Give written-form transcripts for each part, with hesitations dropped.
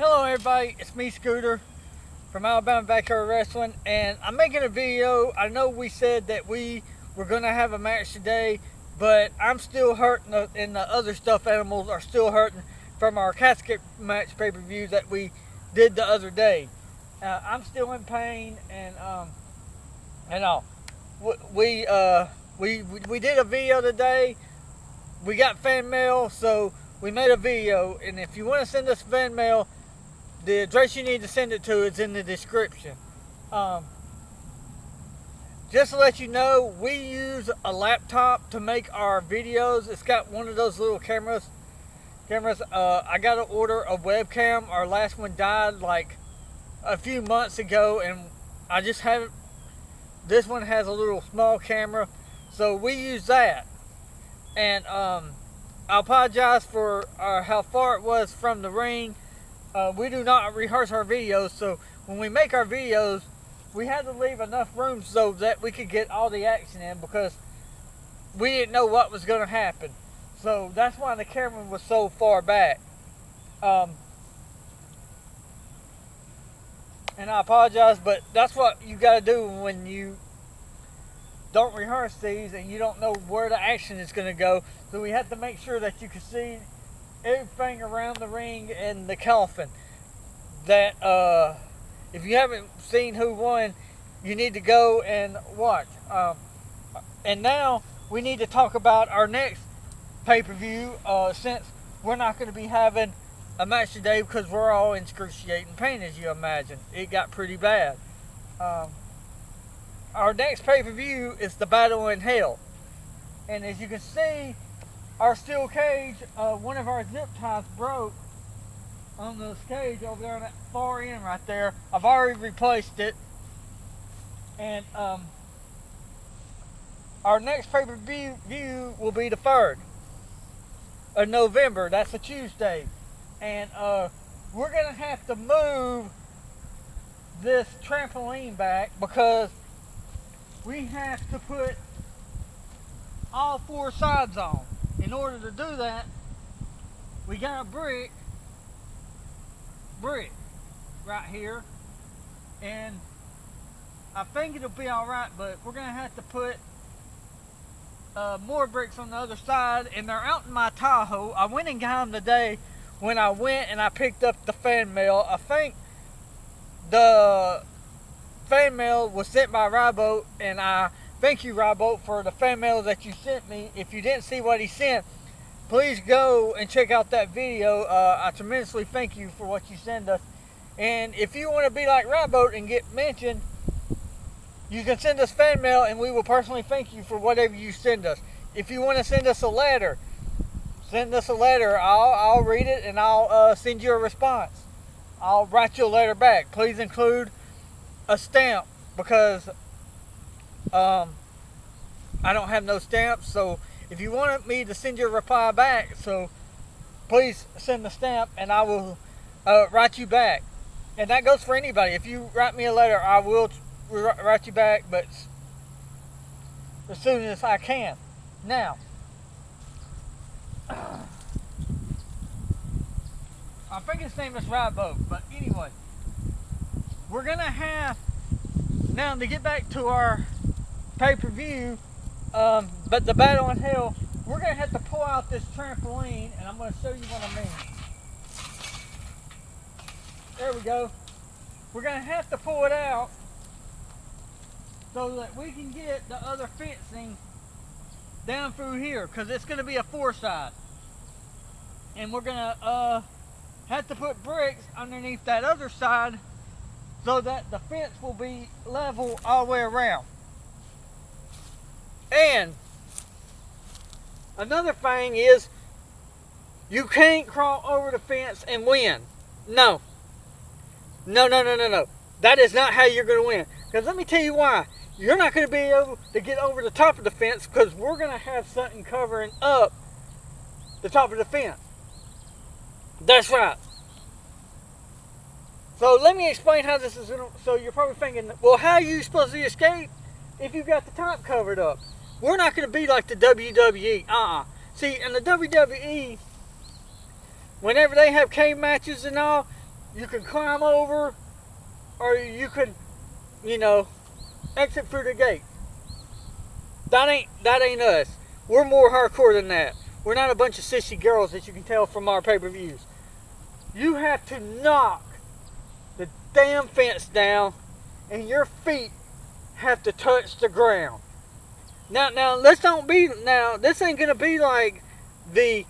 Hello everybody, it's me Scooter from Alabama Backyard Wrestling, and I'm making a video. I know we said that we were going to have a match today, but I'm still hurting and the other stuffed animals are still hurting from our casket match pay-per-view that we did the other day. I'm still in pain and all. We did a video today. We got fan mail, so we made a video, and if you want to send us fan mail, the address you need to send it to is in the description. Just to let you know, we use a laptop to make our videos. It's got one of those little cameras. I got to order a webcam. Our last one died like a few months ago, and I just haven't. This one has a little small camera, so we use that. And I apologize for how far it was from the ring. We do not rehearse our videos, so when we make our videos, we had to leave enough room so that we could get all the action in, because we didn't know what was going to happen. So that's why the camera was so far back. And I apologize, but that's what you got to do when you don't rehearse these and you don't know where the action is going to go. So we have to make sure that you can see everything around the ring and the coffin. That if you haven't seen who won, you need to go and watch. And now we need to talk about our next pay-per-view, since we're not going to be having a match today because we're all in excruciating pain, as you imagine. It got pretty bad. Our next pay-per-view is the Battle in Hell. And as you can see, our steel cage, one of our zip ties broke on this cage over there on that far end right there. I've already replaced it. And our next pay-per-view will be the 3rd of November. That's a Tuesday. And we're going to have to move this trampoline back because we have to put all 4 sides on. In order to do that, we got a brick right here, and I think it'll be alright, but we're going to have to put more bricks on the other side, and they're out in my Tahoe. I went and got them today when I went and I picked up the fan mail. I think the fan mail was sent by Ryboat, and I thank you, Ryboat, for the fan mail that you sent me. If you didn't see what he sent, please go and check out that video. I tremendously thank you for what you send us. And if you want to be like Ryboat and get mentioned, you can send us fan mail, and we will personally thank you for whatever you send us. If you want to send us a letter, send us a letter. I'll read it, and I'll send you a response. I'll write you a letter back. Please include a stamp, because I don't have no stamps. So if you want me to send you a reply back, so please send the stamp, and I will write you back. And that goes for anybody. If you write me a letter, I will write you back, but as soon as I can. Now, I think his name is Ryboat, but anyway, we're gonna have now to get back to our pay-per-view, but the Battle in Hell, we're gonna have to pull out this trampoline, and I'm gonna show you what I mean. There we go. We're gonna have to pull it out so that we can get the other fencing down through here, because it's gonna be a 4-side, and we're gonna have to put bricks underneath that other side so that the fence will be level all the way around. And another thing is, you can't crawl over the fence and win. No. That is not how you're going to win. Because let me tell you why. You're not going to be able to get over the top of the fence, because we're going to have something covering up the top of the fence. That's right. So let me explain how this is going to... So you're probably thinking, well, how are you supposed to escape if you've got the top covered up? We're not going to be like the WWE. See, in the WWE, whenever they have cage matches and all, you can climb over, or you can, you know, exit through the gate. That ain't us. We're more hardcore than that. We're not a bunch of sissy girls, as you can tell from our pay-per-views. You have to knock the damn fence down, and your feet have to touch the ground. Now, let's don't be. Now, this ain't gonna be like the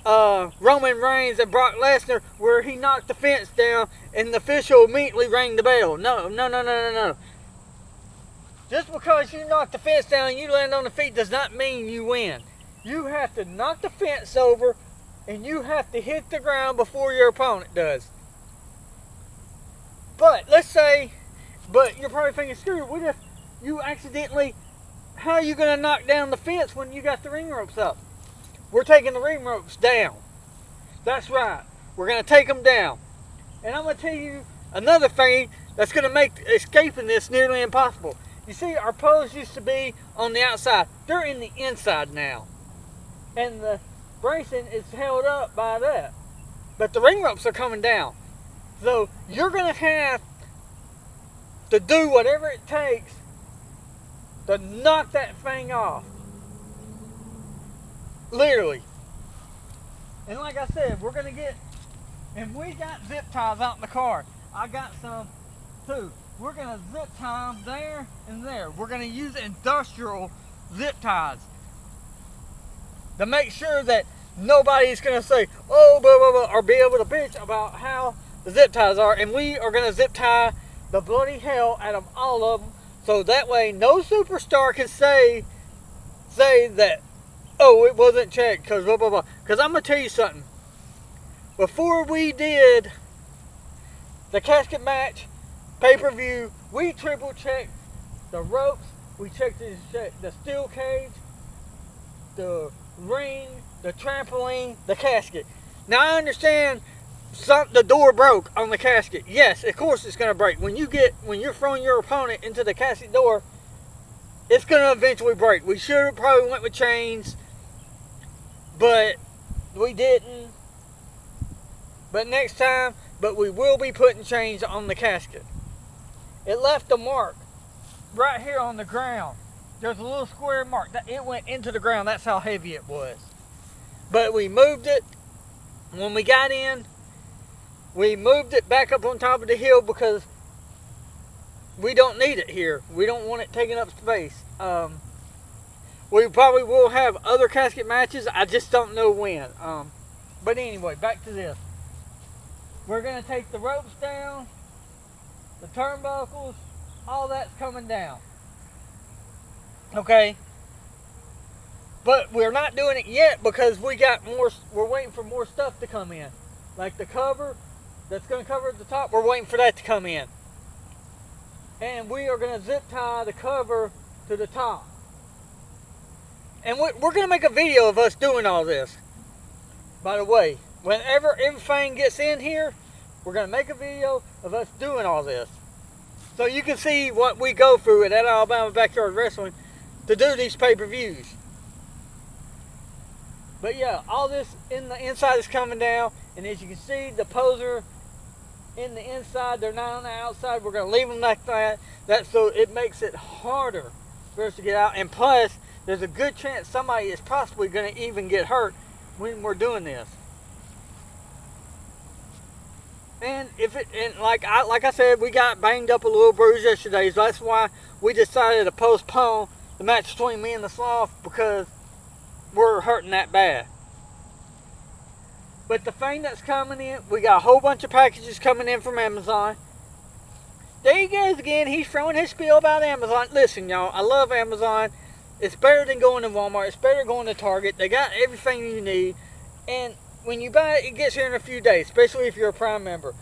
Roman Reigns and Brock Lesnar, where he knocked the fence down and the official immediately rang the bell. No. Just because you knock the fence down and you land on the feet does not mean you win. You have to knock the fence over, and you have to hit the ground before your opponent does. But let's say, you're probably thinking, screw, what if you accidentally? How are you going to knock down the fence when you got the ring ropes up? We're taking the ring ropes down. That's right. We're going to take them down. And I'm going to tell you another thing that's going to make escaping this nearly impossible. You see, our poles used to be on the outside. They're in the inside now. And the bracing is held up by that. But the ring ropes are coming down. So you're going to have to do whatever it takes to knock that thing off. Literally. And like I said, we're going to get, and we got zip ties out in the car. I got some too. We're going to zip tie them there and there. We're going to use industrial zip ties to make sure that nobody's going to say, oh, blah, blah, blah, or be able to bitch about how the zip ties are. And we are going to zip tie the bloody hell out of all of them. So that way, no superstar can say that, oh, it wasn't checked, because blah, blah, blah. Because I'm going to tell you something. Before we did the casket match, pay-per-view, we triple-checked the ropes, we checked the steel cage, the ring, the trampoline, the casket. Now, I understand the door broke on the casket. Yes, of course it's going to break. When you're throwing your opponent into the casket door, it's going to eventually break. We should have probably went with chains, but we didn't. But next time, we will be putting chains on the casket. It left a mark right here on the ground. There's a little square mark. It went into the ground. That's how heavy it was. But we moved it. When we got in, we moved it back up on top of the hill because we don't need it here. We don't want it taking up space. We probably will have other casket matches. I just don't know when. But anyway, back to this. We're going to take the ropes down, the turnbuckles, all that's coming down. Okay? But we're not doing it yet because we're waiting for more stuff to come in. Like the cover that's going to cover at the top, we're waiting for that to come in. And we are going to zip tie the cover to the top. And we're going to make a video of us doing all this. By the way, whenever everything gets in here, we're going to make a video of us doing all this. So you can see what we go through at Alabama Backyard Wrestling to do these pay-per-views. But yeah, all this in the inside is coming down. And as you can see, the poser in the inside, they're not on the outside. We're going to leave them like that. That's so it makes it harder for us to get out. And plus, there's a good chance somebody is possibly going to even get hurt when we're doing this. And like I said, we got banged up a little bruise yesterday, so that's why we decided to postpone the match between me and the Sloth, because we're hurting that bad. But the thing that's coming in, we got a whole bunch of packages coming in from Amazon. There he goes again. He's throwing his spiel about Amazon. Listen, y'all, I love Amazon. It's better than going to Walmart. It's better than going to Target. They got everything you need. And when you buy it, it gets here in a few days, especially if you're a Prime member.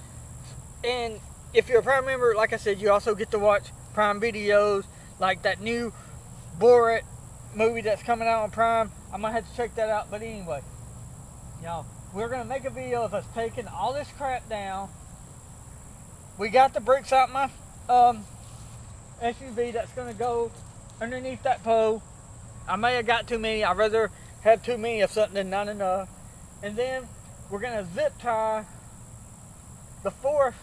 And if you're a Prime member, like I said, you also get to watch Prime videos, like that new Borat movie that's coming out on Prime. I might have to check that out. But anyway, y'all, we're going to make a video of us taking all this crap down. We got the bricks out my SUV that's going to go underneath that pole. I may have got too many. I'd rather have too many of something than not enough. And then we're going to zip tie the fourth,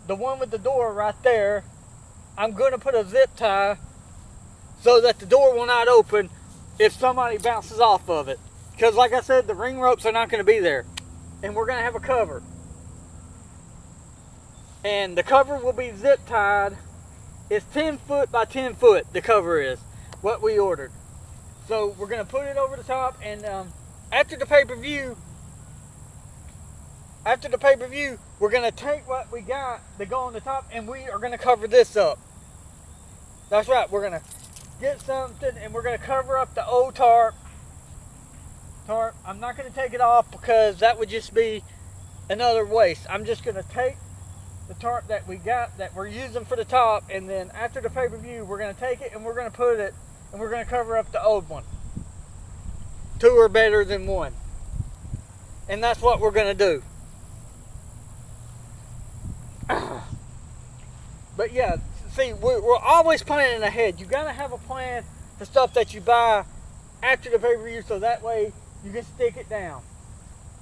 the one with the door right there, I'm going to put a zip tie so that the door will not open if somebody bounces off of it. Because like I said, the ring ropes are not going to be there. And we're going to have a cover. And the cover will be zip tied. It's 10 foot by 10 foot, the cover is, what we ordered. So we're going to put it over the top, and after the pay-per-view, we're going to take what we got that go on the top, and we are going to cover this up. That's right, we're going to get something, and we're going to cover up the old tarp. I'm not going to take it off because that would just be another waste. I'm just going to take the tarp that we got that we're using for the top, and then after the pay-per-view, we're going to take it and we're going to put it, and we're going to cover up the old one. 2 are better than 1. And that's what we're going to do. But yeah, see, we're always planning ahead. You got to have a plan for stuff that you buy after the pay-per-view, so that way you can stick it down.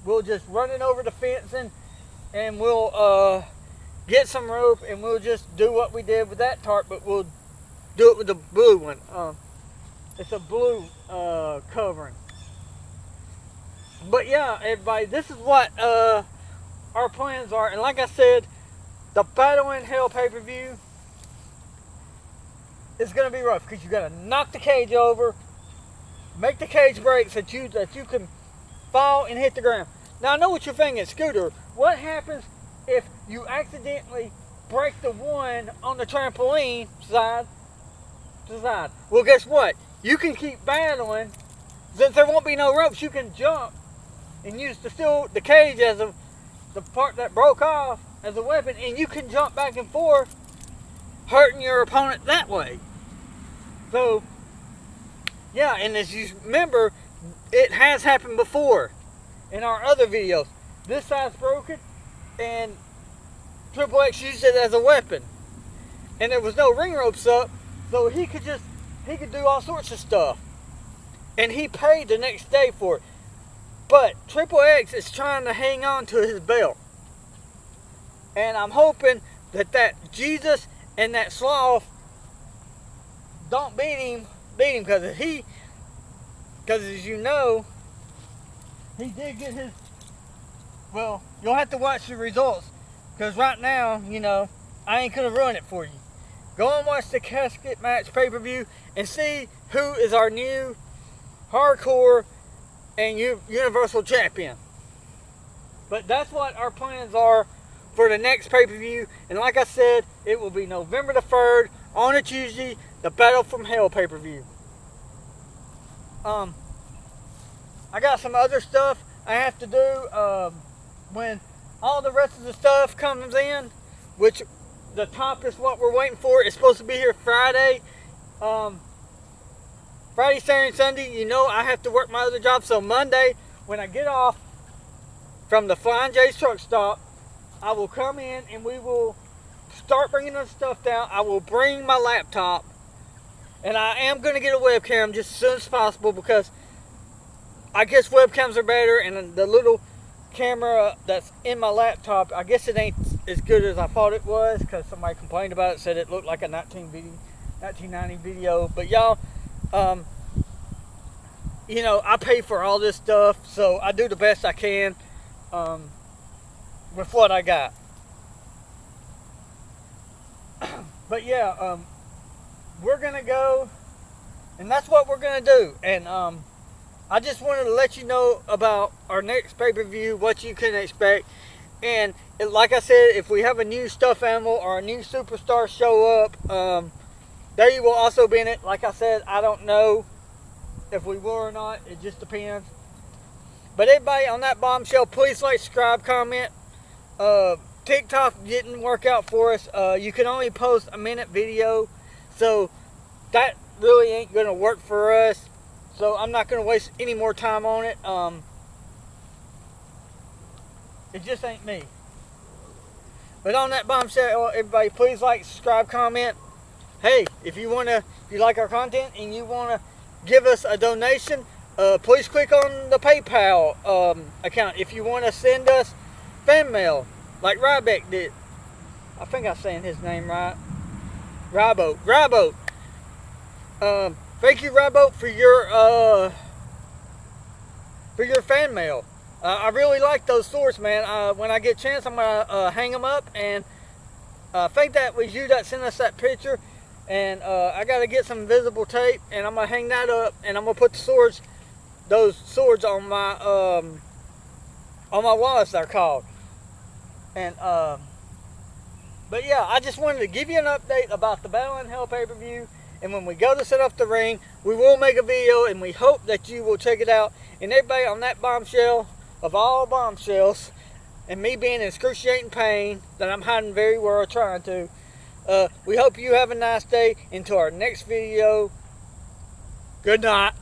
We'll just run it over the fencing, and we'll get some rope, and we'll just do what we did with that tarp, but we'll do it with the blue one. It's a blue covering. But yeah, everybody, this is what our plans are. And like I said, the Battle in Hell pay-per-view is going to be rough because you got to knock the cage over, make the cage break so that you can fall and hit the ground. Now I know what you're thinking, Scooter. What happens if you accidentally break the one on the trampoline side to side? Well, guess what? You can keep battling. Since there won't be no ropes, you can jump and use the cage as the part that broke off as a weapon, and you can jump back and forth, hurting your opponent that way. So, yeah, and as you remember, it has happened before in our other videos. This side's broken, and Triple X used it as a weapon, and there was no ring ropes up, so he could do all sorts of stuff, and he paid the next day for it. But Triple X is trying to hang on to his belt, and I'm hoping that Jesus and that Sloth don't beat him because as you know, he did get his. Well, you'll have to watch the results, because right now, you know, I ain't gonna ruin it for you. Go and watch the casket match pay-per-view and see who is our new hardcore and universal champion. But that's what our plans are for the next pay-per-view. And like I said, it will be November the 3rd on a Tuesday, the Battle from Hell pay-per-view. I got some other stuff I have to do when all the rest of the stuff comes in, which the top is what we're waiting for. It's supposed to be here Friday. Friday, Saturday, and Sunday, you know I have to work my other job. So Monday, when I get off from the Flying J's truck stop, I will come in and we will start bringing the stuff down. I will bring my laptop, and I am going to get a webcam just as soon as possible, because I guess webcams are better, and the little camera that's in my laptop, I guess it ain't as good as I thought it was, because somebody complained about it, said it looked like a 1990 video. But y'all, you know, I pay for all this stuff, so I do the best I can with what I got. But yeah, we're gonna go, and that's what we're gonna do. And I just wanted to let you know about our next pay-per-view, what you can expect. And like I said, if we have a new stuffed animal or a new superstar show up, they will also be in it. Like I said, I don't know if we will or not. It just depends. But everybody, on that bombshell, please like, subscribe, comment. TikTok didn't work out for us. You can only post a minute video, so that really ain't gonna work for us. So I'm not gonna waste any more time on it. It just ain't me. But on that bombshell, everybody, please like, subscribe, comment. Hey, if you like our content and you wanna give us a donation, please click on the PayPal account. If you wanna send us fan mail, like Ryback did. I think I'm saying his name right. Ryboat. Thank you, Ryboat, for your fan mail. I really like those swords, man. When I get a chance, I'm gonna hang them up, and I think that was you that sent us that picture. And I gotta get some invisible tape, and I'm gonna hang that up, and I'm gonna put those swords on my wall, as they're called. And but yeah, I just wanted to give you an update about the Battle in Hell pay-per-view. And when we go to set up the ring, we will make a video, and we hope that you will check it out. And everybody, on that bombshell of all bombshells, and me being in excruciating pain that I'm hiding very well trying to, we hope you have a nice day. Until our next video, good night.